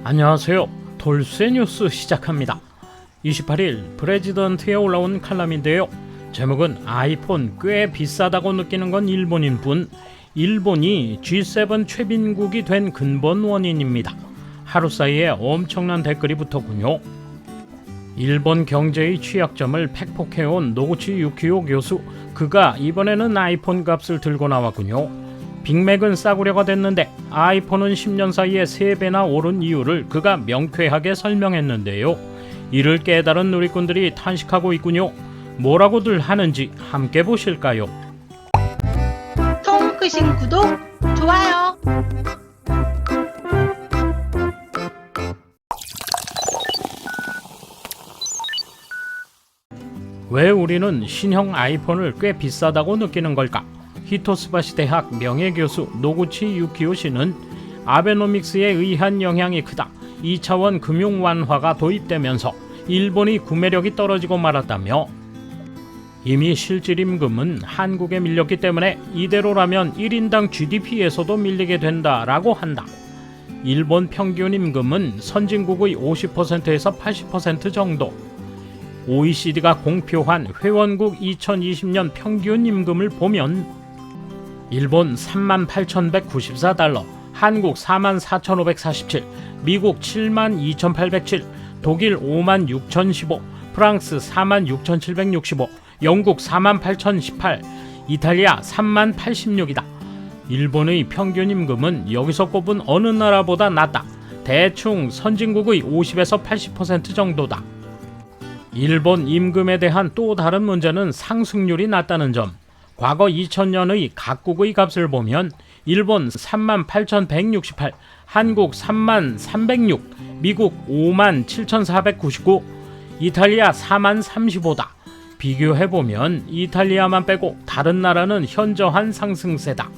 안녕하세요. 돌쇠 뉴스 시작합니다. 28일 프레지던트에 올라온 칼럼인데요. 제목은 아이폰 꽤 비싸다고 느끼는 건 일본인 뿐 일본이 G7 최빈국이 된 근본 원인입니다. 하루 사이에 엄청난 댓글이 붙었군요. 일본 경제의 취약점을 팩폭해온 노구치 유키오 교수, 그가 이번에는 아이폰 값을 들고 나왔군요. 빅맥은 싸구려가 됐는데 아이폰은 10년 사이에 3배나 오른 이유를 그가 명쾌하게 설명했는데요. 이를 깨달은 누리꾼들이 탄식하고 있군요. 뭐라고들 하는지 함께 보실까요? 통 크신 구독, 좋아요. 왜 우리는 신형 아이폰을 꽤 비싸다고 느끼는 걸까? 히토스바시 대학 명예교수 노구치 유키오 씨는 아베노믹스에 의한 영향이 크다. 2차원 금융 완화가 도입되면서 일본이 구매력이 떨어지고 말았다며, 이미 실질 임금은 한국에 밀렸기 때문에 이대로라면 1인당 GDP에서도 밀리게 된다라고 한다. 일본 평균 임금은 선진국의 50%에서 80% 정도. OECD가 공표한 회원국 2020년 평균 임금을 보면 일본 38,194달러, 한국 44,547, 미국 72,807, 독일 56,015, 프랑스 46,765, 영국 48,018, 이탈리아 30,086이다. 일본의 평균 임금은 여기서 꼽은 어느 나라보다 낮다. 대충 선진국의 50에서 80% 정도다. 일본 임금에 대한 또 다른 문제는 상승률이 낮다는 점. 과거 2000년의 각국의 값을 보면 일본 38,168, 한국 33,306, 미국 57,499, 이탈리아 40,035다. 비교해보면 이탈리아만 빼고 다른 나라는 현저한 상승세다.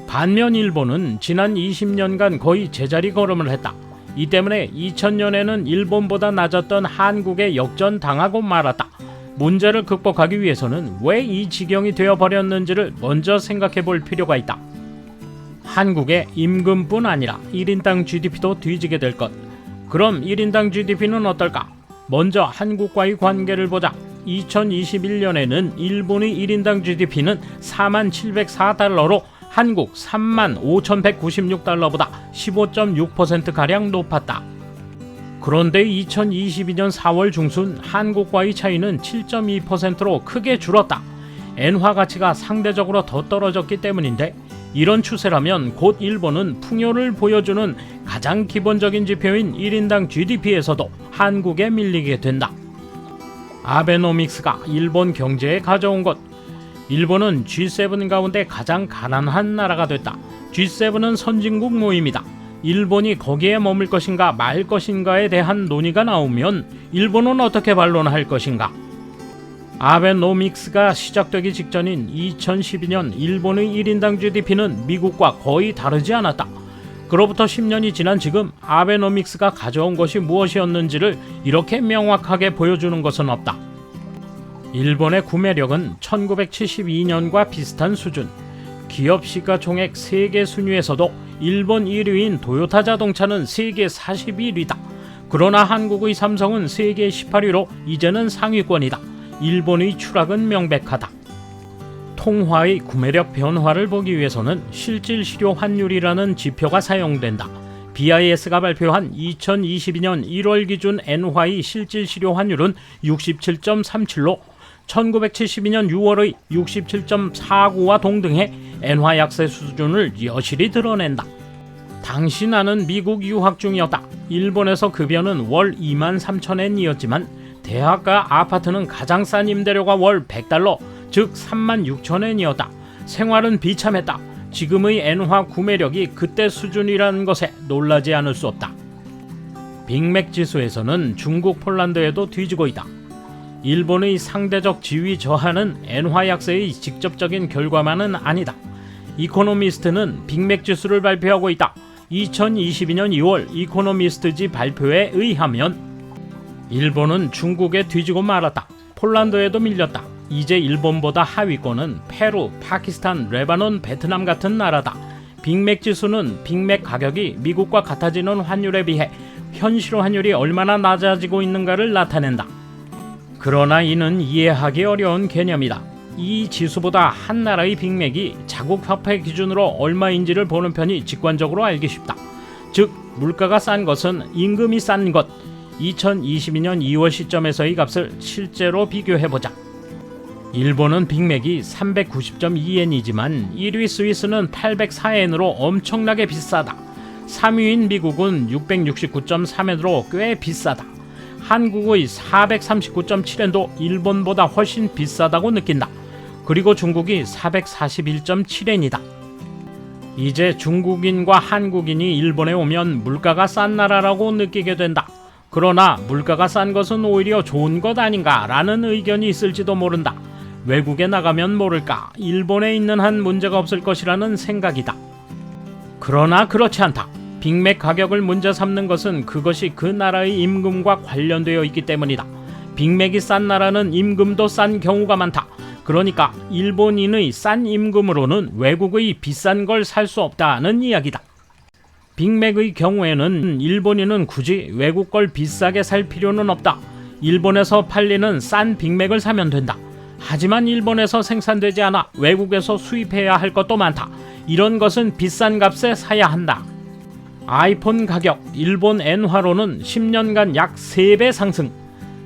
반면 일본은 지난 20년간 거의 제자리 걸음을 했다. 이 때문에 2000년에는 일본보다 낮았던 한국에 역전당하고 말았다. 문제를 극복하기 위해서는 왜 이 지경이 되어버렸는지를 먼저 생각해 볼 필요가 있다. 한국의 임금뿐 아니라 1인당 GDP도 뒤지게 될 것. 그럼 1인당 GDP는 어떨까? 먼저 한국과의 관계를 보자. 2021년에는 일본의 1인당 GDP는 41,704달러로 한국 35,196달러보다 15.6%가량 높았다. 그런데 2022년 4월 중순 한국과의 차이는 7.2%로 크게 줄었다. 엔화 가치가 상대적으로 더 떨어졌기 때문인데, 이런 추세라면 곧 일본은 풍요를 보여주는 가장 기본적인 지표인 1인당 GDP에서도 한국에 밀리게 된다. 아베노믹스가 일본 경제에 가져온 것. 일본은 G7 가운데 가장 가난한 나라가 됐다. G7은 선진국 모임이다. 일본이 거기에 머물 것인가 말 것인가에 대한 논의가 나오면 일본은 어떻게 반론할 것인가? 아베노믹스가 시작되기 직전인 2012년 일본의 1인당 GDP는 미국과 거의 다르지 않았다. 그로부터 10년이 지난 지금 아베노믹스가 가져온 것이 무엇이었는지를 이렇게 명확하게 보여주는 것은 없다. 일본의 구매력은 1972년과 비슷한 수준. 기업 시가총액 세계 순위에서도 일본 1위인 도요타 자동차는 세계 41위다. 그러나 한국의 삼성은 세계 18위로 이제는 상위권이다. 일본의 추락은 명백하다. 통화의 구매력 변화를 보기 위해서는 실질 실효 환율이라는 지표가 사용된다. BIS가 발표한 2022년 1월 기준 엔화의 실질 실효 환율은 67.37로 1972년 6월의 67.49와 동등해 엔화 약세 수준을 여실히 드러낸다. 당시 나는 미국 유학 중이었다. 일본에서 급여는 월 23,000엔이었지만 대학과 아파트는 가장 싼 임대료가 월 100달러, 즉 36,000엔이었다. 생활은 비참했다. 지금의 엔화 구매력이 그때 수준이라는 것에 놀라지 않을 수 없다. 빅맥 지수에서는 중국, 폴란드에도 뒤지고 있다. 일본의 상대적 지위 저하는 엔화 약세의 직접적인 결과만은 아니다. 이코노미스트는 빅맥 지수를 발표하고 있다. 2022년 2월 이코노미스트지 발표에 의하면 일본은 중국에 뒤지고 말았다. 폴란드에도 밀렸다. 이제 일본보다 하위권은 페루, 파키스탄, 레바논, 베트남 같은 나라다. 빅맥 지수는 빅맥 가격이 미국과 같아지는 환율에 비해 현실 환율이 얼마나 낮아지고 있는가를 나타낸다. 그러나 이는 이해하기 어려운 개념이다. 이 지수보다 한 나라의 빅맥이 자국 화폐 기준으로 얼마인지를 보는 편이 직관적으로 알기 쉽다. 즉 물가가 싼 것은 임금이 싼 것. 2022년 2월 시점에서의 값을 실제로 비교해보자. 일본은 빅맥이 390.2엔이지만 1위 스위스는 804엔으로 엄청나게 비싸다. 3위인 미국은 669.3엔으로 꽤 비싸다. 한국의 439.7엔도 일본보다 훨씬 비싸다고 느낀다. 그리고 중국이 441.7엔이다. 이제 중국인과 한국인이 일본에 오면 물가가 싼 나라라고 느끼게 된다. 그러나 물가가 싼 것은 오히려 좋은 것 아닌가라는 의견이 있을지도 모른다. 외국에 나가면 모를까 일본에 있는 한 문제가 없을 것이라는 생각이다. 그러나 그렇지 않다. 빅맥 가격을 문제 삼는 것은 그것이 그 나라의 임금과 관련되어 있기 때문이다. 빅맥이 싼 나라는 임금도 싼 경우가 많다. 그러니까 일본인의 싼 임금으로는 외국의 비싼 걸 살 수 없다는 이야기다. 빅맥의 경우에는 일본인은 굳이 외국 걸 비싸게 살 필요는 없다. 일본에서 팔리는 싼 빅맥을 사면 된다. 하지만 일본에서 생산되지 않아 외국에서 수입해야 할 것도 많다. 이런 것은 비싼 값에 사야 한다. 아이폰 가격 일본 엔화로는 10년간 약 3배 상승.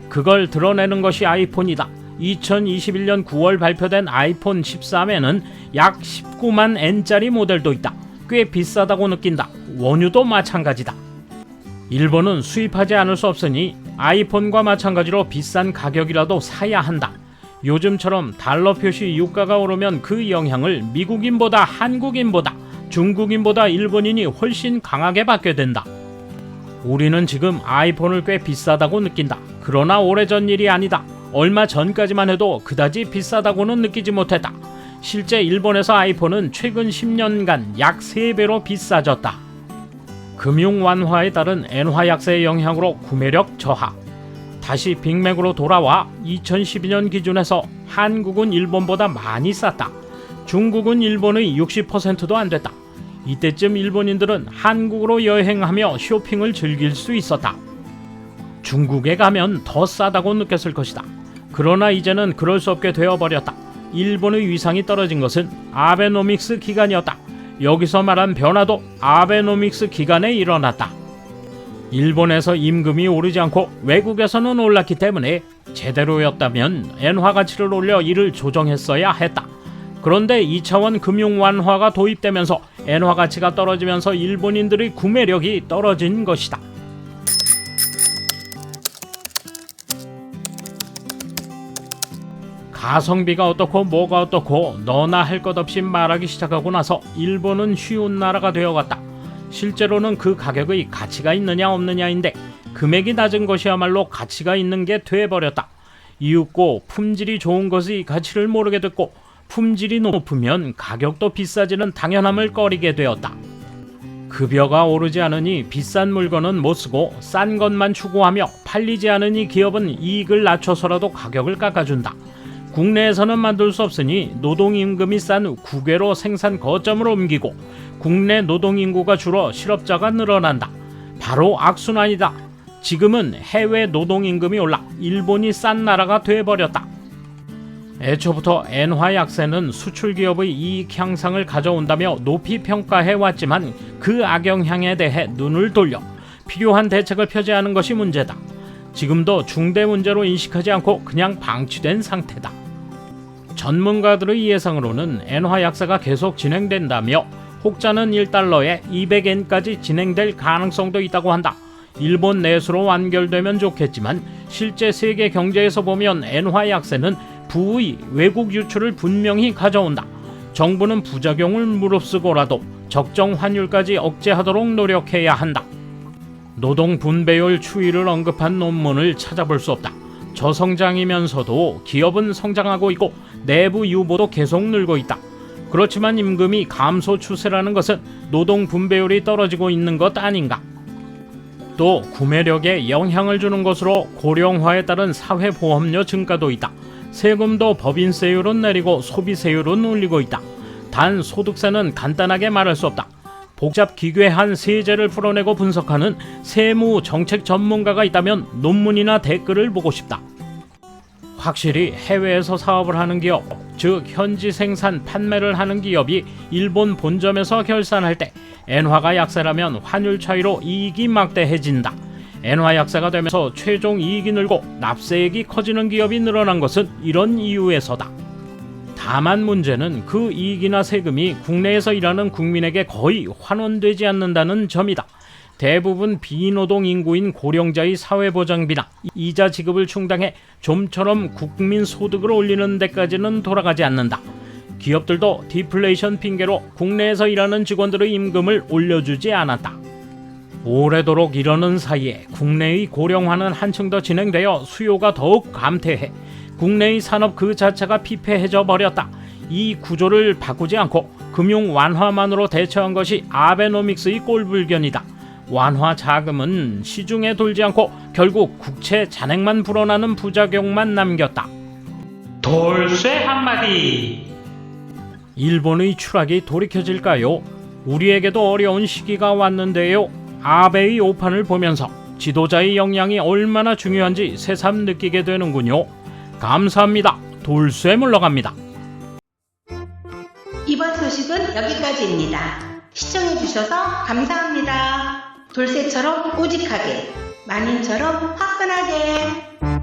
그걸 드러내는 것이 아이폰이다. 2021년 9월 발표된 아이폰 13에는 약 19만 엔짜리 모델도 있다. 꽤 비싸다고 느낀다. 원유도 마찬가지다. 일본은 수입하지 않을 수 없으니 아이폰과 마찬가지로 비싼 가격이라도 사야 한다. 요즘처럼 달러 표시 유가가 오르면 그 영향을 미국인보다 한국인보다 중국인보다 일본인이 훨씬 강하게 받게 된다. 우리는 지금 아이폰을 꽤 비싸다고 느낀다. 그러나 오래전 일이 아니다. 얼마 전까지만 해도 그다지 비싸다고는 느끼지 못했다. 실제 일본에서 아이폰은 최근 10년간 약 3배로 비싸졌다. 금융 완화에 따른 엔화 약세의 영향으로 구매력 저하. 다시 빅맥으로 돌아와 2012년 기준에서 한국은 일본보다 많이 쌌다. 중국은 일본의 60%도 안 됐다. 이때쯤 일본인들은 한국으로 여행하며 쇼핑을 즐길 수 있었다. 중국에 가면 더 싸다고 느꼈을 것이다. 그러나 이제는 그럴 수 없게 되어버렸다. 일본의 위상이 떨어진 것은 아베노믹스 기간이었다. 여기서 말한 변화도 아베노믹스 기간에 일어났다. 일본에서 임금이 오르지 않고 외국에서는 올랐기 때문에 제대로였다면 엔화 가치를 올려 이를 조정했어야 했다. 그런데 2차원 금융 완화가 도입되면서 엔화 가치가 떨어지면서 일본인들의 구매력이 떨어진 것이다. 가성비가 어떻고 뭐가 어떻고 너나 할 것 없이 말하기 시작하고 나서 일본은 쉬운 나라가 되어갔다. 실제로는 그 가격의 가치가 있느냐 없느냐인데 금액이 낮은 것이야말로 가치가 있는 게 돼버렸다. 이윽고 품질이 좋은 것의 가치를 모르게 됐고 품질이 높으면 가격도 비싸지는 당연함을 꺼리게 되었다. 급여가 오르지 않으니 비싼 물건은 못 쓰고 싼 것만 추구하며 팔리지 않으니 기업은 이익을 낮춰서라도 가격을 깎아준다. 국내에서는 만들 수 없으니 노동임금이 싼 국외로 생산 거점을 옮기고 국내 노동인구가 줄어 실업자가 늘어난다. 바로 악순환이다. 지금은 해외 노동임금이 올라 일본이 싼 나라가 돼버렸다. 애초부터 엔화 약세는 수출기업의 이익 향상을 가져온다며 높이 평가해왔지만 그 악영향에 대해 눈을 돌려 필요한 대책을 펴지 않은 것이 문제다. 지금도 중대 문제로 인식하지 않고 그냥 방치된 상태다. 전문가들의 예상으로는 엔화 약세가 계속 진행된다며 혹자는 1달러에 200엔까지 진행될 가능성도 있다고 한다. 일본 내수로 완결되면 좋겠지만 실제 세계 경제에서 보면 엔화 약세는 부의 외국 유출을 분명히 가져온다. 정부는 부작용을 무릅쓰고라도 적정 환율까지 억제하도록 노력해야 한다. 노동 분배율 추이를 언급한 논문을 찾아볼 수 없다. 저성장이면서도 기업은 성장하고 있고 내부 유보도 계속 늘고 있다. 그렇지만 임금이 감소 추세라는 것은 노동 분배율이 떨어지고 있는 것 아닌가? 또 구매력에 영향을 주는 것으로 고령화에 따른 사회보험료 증가도 있다. 세금도 법인세율은 내리고 소비세율은 올리고 있다. 단 소득세는 간단하게 말할 수 없다. 복잡 기괴한 세제를 풀어내고 분석하는 세무 정책 전문가가 있다면 논문이나 댓글을 보고 싶다. 확실히 해외에서 사업을 하는 기업, 즉 현지 생산 판매를 하는 기업이 일본 본점에서 결산할 때 엔화가 약세라면 환율 차이로 이익이 막대해진다. 엔화 약세가 되면서 최종 이익이 늘고 납세액이 커지는 기업이 늘어난 것은 이런 이유에서다. 다만 문제는 그 이익이나 세금이 국내에서 일하는 국민에게 거의 환원되지 않는다는 점이다. 대부분 비노동 인구인 고령자의 사회보장비나 이자 지급을 충당해 좀처럼 국민 소득을 올리는 데까지는 돌아가지 않는다. 기업들도 디플레이션 핑계로 국내에서 일하는 직원들의 임금을 올려주지 않았다. 오래도록 이러는 사이에 국내의 고령화는 한층 더 진행되어 수요가 더욱 감퇴해 국내의 산업 그 자체가 피폐해져 버렸다. 이 구조를 바꾸지 않고 금융 완화만으로 대처한 것이 아베노믹스의 꼴불견이다. 완화 자금은 시중에 돌지 않고 결국 국채 잔액만 불어나는 부작용만 남겼다. 돌쇠 한마디. 일본의 추락이 돌이켜질까요? 우리에게도 어려운 시기가 왔는데요. 아베의 오판을 보면서 지도자의 역량이 얼마나 중요한지 새삼 느끼게 되는군요. 감사합니다. 돌쇠 물러갑니다. 이번 소식은 여기까지입니다. 시청해주셔서 감사합니다. 돌쇠처럼 우직하게, 만인처럼 화끈하게.